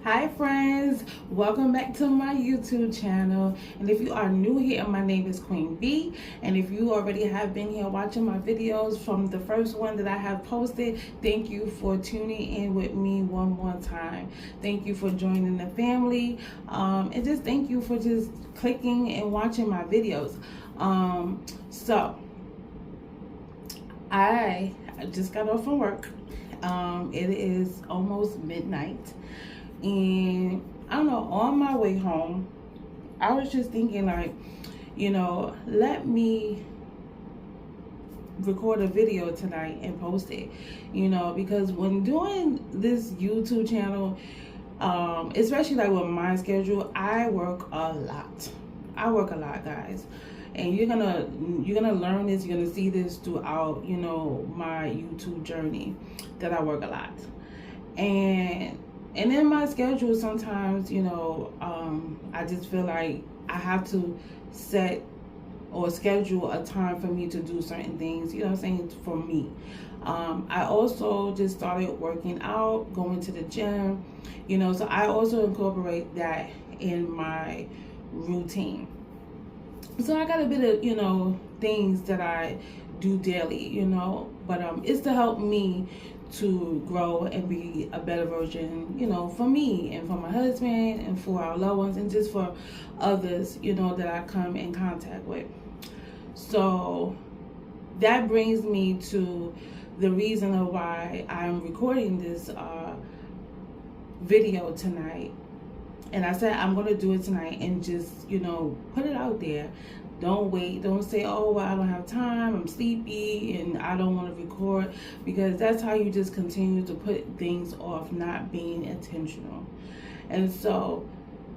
Hi friends, welcome back to my YouTube channel. And if you are new here, my name is Queen B. And if you already have been here watching my videos from the first one that I have posted, thank you for tuning in with me one more time. Thank you for joining the family. And just thank you for just clicking and watching my videos. So I just got off from work. It is almost midnight. And I don't know, on my way home, I was just thinking like, let me record a video tonight and post it, because when doing this YouTube channel, especially like with my schedule, I work a lot. Guys. And you're gonna learn this, you're gonna see this throughout, my YouTube journey, that I work a lot. And in my schedule, sometimes, I just feel like I have to set or schedule a time for me to do certain things, for me. I also just started working out, going to the gym, so I also incorporate that in my routine. So I got a bit of, things that I do daily, but it's to help me to grow and be a better version, for me and for my husband and for our loved ones and just for others, that I come in contact with. So that brings me to the reason of why I'm recording this video tonight. And I said I'm going to do it tonight and just, put it out there. Don't wait. Don't say, oh, well, I don't have time, I'm sleepy, and I don't want to record. Because that's how you just continue to put things off, not being intentional. And so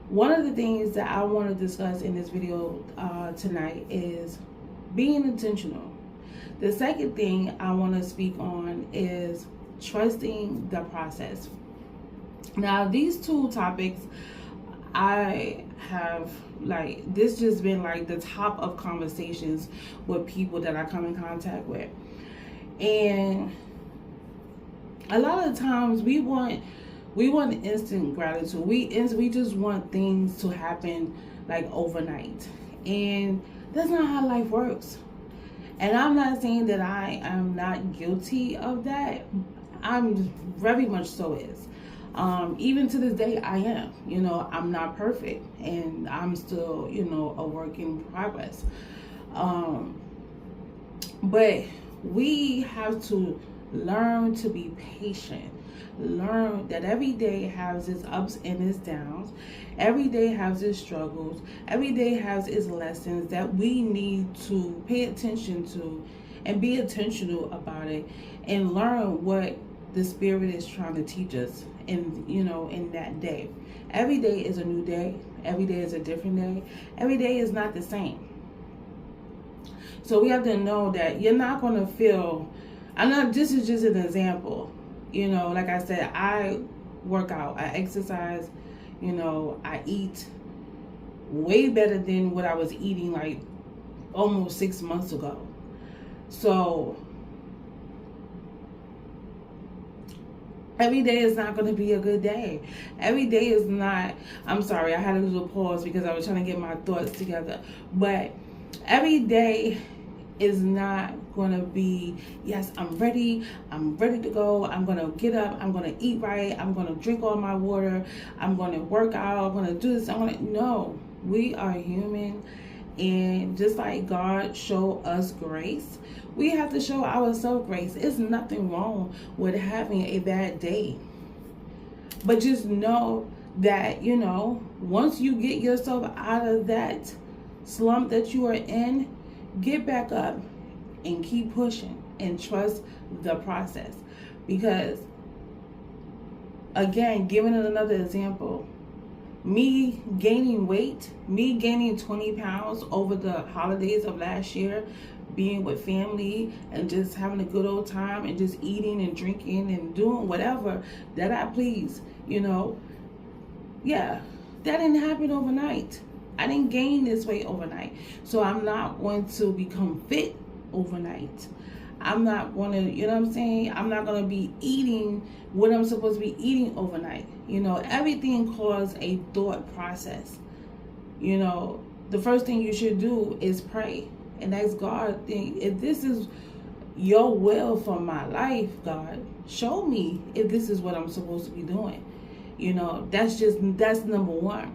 one of the things that I want to discuss in this video tonight is being intentional. The second thing I want to speak on is trusting the process. Now, these two topics, I have this just been like the top of conversations with people that I come in contact with. And a lot of times we want instant gratitude. We just want things to happen like overnight. And that's not how life works. And I'm not saying that I am not guilty of that. I'm very much so is. Even to this day, I am. I'm not perfect, and I'm still, a work in progress. But we have to learn to be patient. Learn that every day has its ups and its downs. Every day has its struggles. Every day has its lessons that we need to pay attention to and be intentional about it and learn what the Spirit is trying to teach us in that day. Every day is a new day. Every day is a different day. Every day is not the same. So we have to know that you're not going to feel, I know this is just an example, like I said, I work out, I exercise, I eat way better than what I was eating like almost 6 months ago. So every day is not going to be a good day. Every day is not, I'm sorry, I had a little pause because I was trying to get my thoughts together. But every day is not going to be, yes, I'm ready to go, I'm going to get up, I'm going to eat right, I'm going to drink all my water, I'm going to work out, I'm going to do this, no, we are human. And just like God showed us grace, we have to show ourselves grace. It's nothing wrong with having a bad day. But just know that, once you get yourself out of that slump that you are in, get back up and keep pushing and trust the process. Because, again, giving it another example, me gaining weight, me gaining 20 pounds over the holidays of last year, being with family and just having a good old time and just eating and drinking and doing whatever that I please, yeah, that didn't happen overnight. I didn't gain this weight overnight. So I'm not going to become fit overnight. I'm not going to, you know what I'm saying? I'm not going to be eating what I'm supposed to be eating overnight. You know, everything calls a thought process. You know, the first thing you should do is pray and ask God, if this is your will for my life, God, show me if this is what I'm supposed to be doing. You know, that's number one.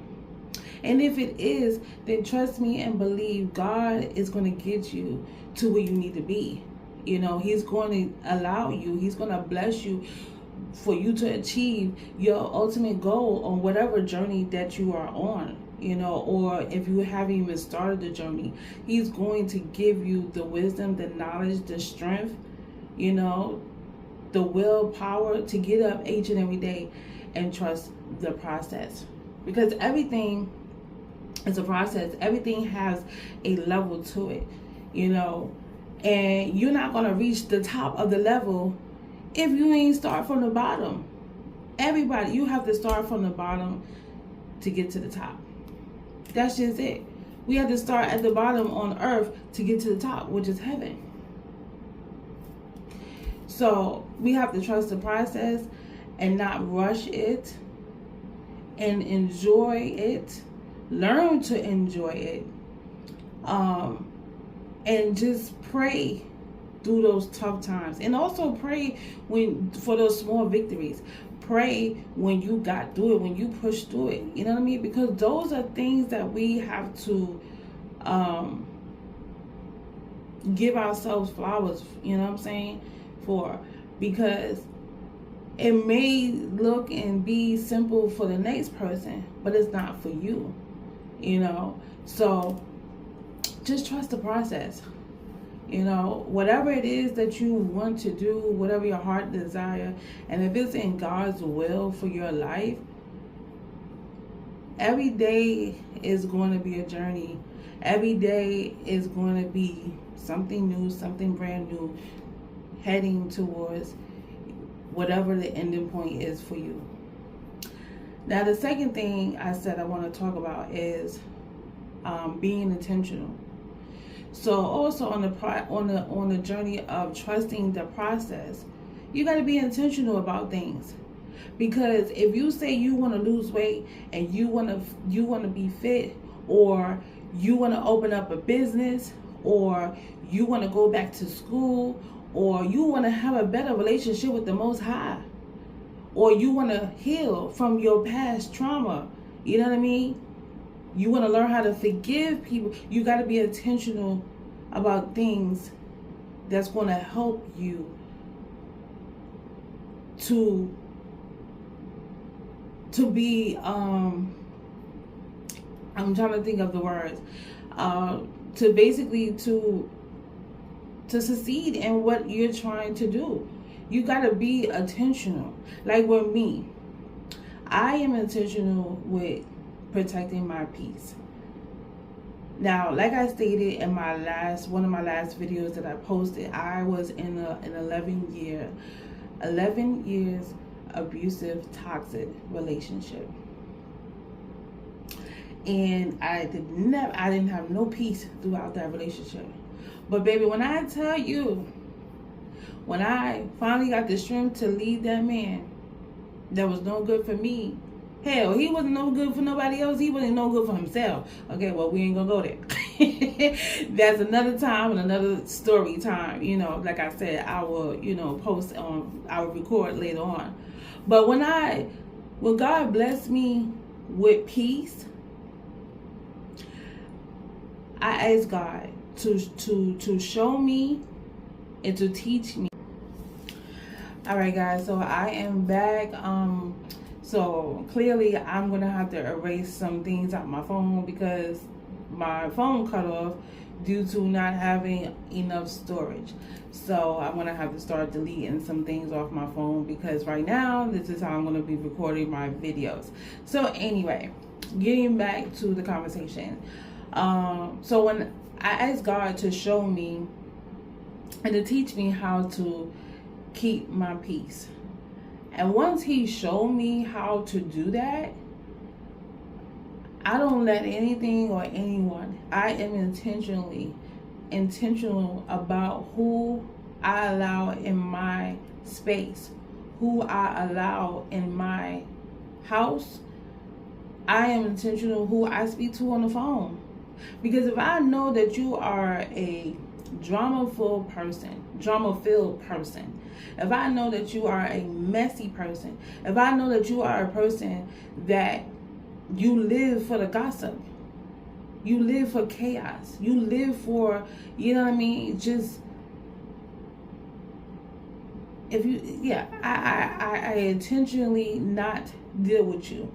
And if it is, then trust me and believe God is going to get you to where you need to be. You know, he's going to allow you, he's going to bless you for you to achieve your ultimate goal on whatever journey that you are on. You know, or if you haven't even started the journey, he's going to give you the wisdom, the knowledge, the strength, you know, the willpower to get up each and every day and trust the process. Because everything is a process. Everything has a level to it, you know, and you're not going to reach the top of the level if you ain't start from the bottom. Everybody, you have to start from the bottom to get to the top. That's just it. We have to start at the bottom on earth to get to the top, which is heaven. So we have to trust the process and not rush it, and enjoy it. Learn to enjoy it. And just pray through those tough times. And also pray for those small victories. Pray when you got through it, when you pushed through it. You know what I mean? Because those are things that we have to give ourselves flowers, you know what I'm saying, for. Because it may look and be simple for the next person, but it's not for you, you know. So just trust the process. You know, whatever it is that you want to do, whatever your heart desire, and if it's in God's will for your life, every day is going to be a journey. Every day is going to be something new, something brand new, heading towards whatever the ending point is for you. Now, the second thing I said I want to talk about is being intentional. So also on the journey of trusting the process, you got to be intentional about things. Because if you say you want to lose weight and you want to be fit, or you want to open up a business, or you want to go back to school, or you want to have a better relationship with the Most High, or you want to heal from your past trauma, you know what I mean? You want to learn how to forgive people. You got to be intentional about things that's going to help you to be, I'm trying to think of the words, to basically to succeed in what you're trying to do. You got to be intentional. Like with me, I am intentional with protecting my peace. Now, like I stated in one of my last videos that I posted, I was in an 11 years abusive, toxic relationship. And I didn't have no peace throughout that relationship. But baby, when I tell you, when I finally got the strength to leave that man that was no good for me, hell, he wasn't no good for nobody else. He wasn't no good for himself. Okay, well, we ain't gonna go there. That's another time and another story time. You know, like I said, I will, post on, I will record later on. But when God blessed me with peace, I asked God to show me and to teach me. All right, guys, so I am back. So clearly I'm gonna have to erase some things out my phone because my phone cut off due to not having enough storage. So I'm gonna have to start deleting some things off my phone, because right now this is how I'm gonna be recording my videos. So anyway, getting back to the conversation. So when I asked God to show me and to teach me how to keep my peace, and once he showed me how to do that, I don't let anything or anyone, I am intentional about who I allow in my space, who I allow in my house. I am intentional who I speak to on the phone. Because if I know that you are a drama-filled person, if I know that you are a messy person, if I know that you are a person that you live for the gossip, you live for chaos, you live for, you know what I mean, just, if you, yeah, I intentionally not deal with you.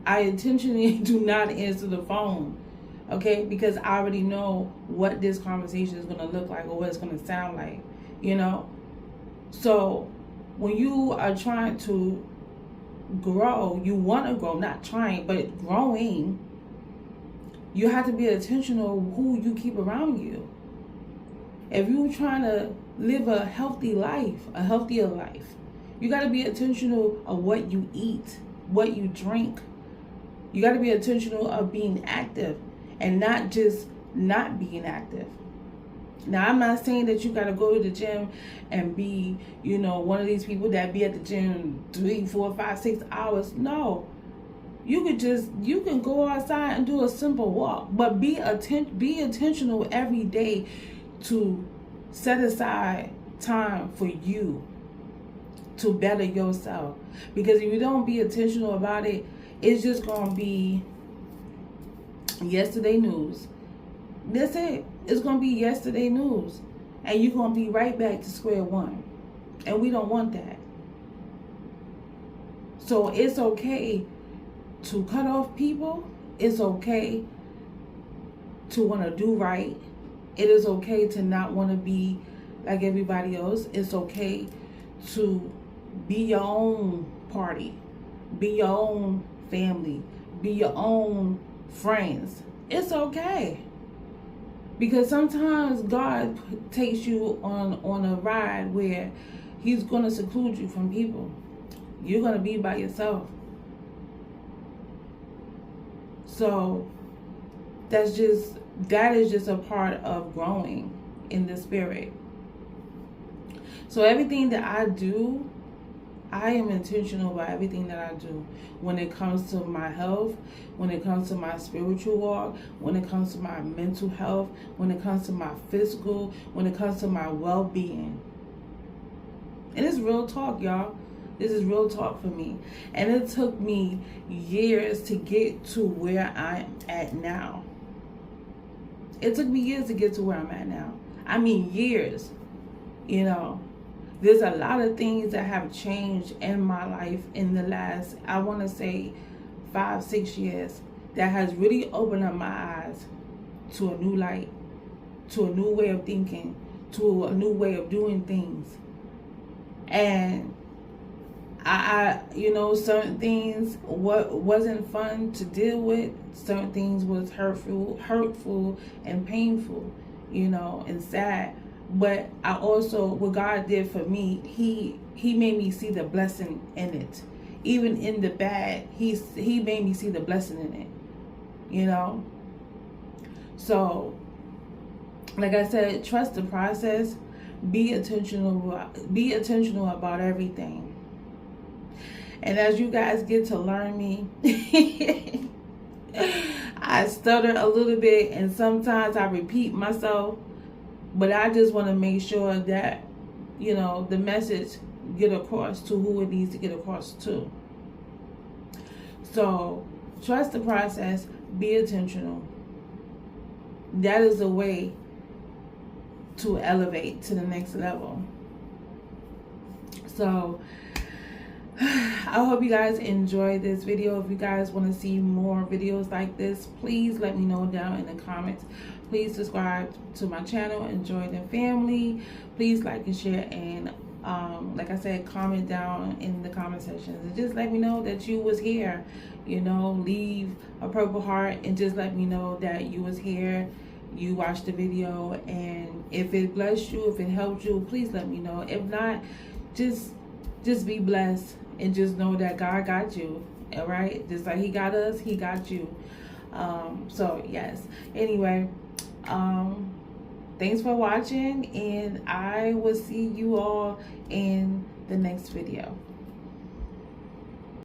I intentionally do not answer the phone, okay? Because I already know what this conversation is going to look like or what it's going to sound like, you know? So when you are trying to grow, you want to grow, not trying, but growing, you have to be intentional who you keep around you. If you're trying to live a healthy life, a healthier life, you got to be intentional of what you eat, what you drink. You got to be intentional of being active and not just not being active. Now, I'm not saying that you got to go to the gym and be, you know, one of these people that be at the gym 3, 4, 5, 6 hours. No. You can go outside and do a simple walk, but be intentional every day to set aside time for you to better yourself. Because if you don't be intentional about it, it's just going to be yesterday news. That's it. It's going to be yesterday news. And you're going to be right back to square one. And we don't want that. So it's okay to cut off people. It's okay to want to do right. It is okay to not want to be like everybody else. It's okay to be your own party. Be your own family. Be your own friends. It's okay. Because sometimes God takes you on a ride where he's going to seclude you from people. You're going to be by yourself. So that is just a part of growing in the spirit. So everything that I do, I am intentional about everything that I do. When it comes to my health, when it comes to my spiritual walk, when it comes to my mental health, when it comes to my physical, when it comes to my well-being. And it's real talk, y'all. This is real talk for me. And it took me years to get to where I'm at now. It took me years to get to where I'm at now. I mean, years. You know, there's a lot of things that have changed in my life in the last, I want to say, 5, 6 years, that has really opened up my eyes to a new light, to a new way of thinking, to a new way of doing things. And I you know, certain things wasn't fun to deal with. Certain things was hurtful and painful, you know, and sad. But I also, what God did for me, he made me see the blessing in it. Even in the bad, he made me see the blessing in it, you know. So, like I said, trust the process. Be intentional about everything. And as you guys get to learn me, I stutter a little bit and sometimes I repeat myself, but I just want to make sure that, you know, the message get across to who it needs to get across to. So trust the process, be intentional. That is the way to elevate to the next level. So I hope you guys enjoyed this video. If you guys want to see more videos like this, please let me know down in the comments. Please subscribe to my channel, Enjoy the Family. Please like and share, and like I said, comment down in the comment section and just let me know that you was here. You know, leave a purple heart and just let me know that you was here, you watched the video, and if it blessed you, if it helped you, please let me know. If not, just be blessed and just know that God got you. All right, just like he got us, he got you. So yes, anyway, thanks for watching, and I will see you all in the next video.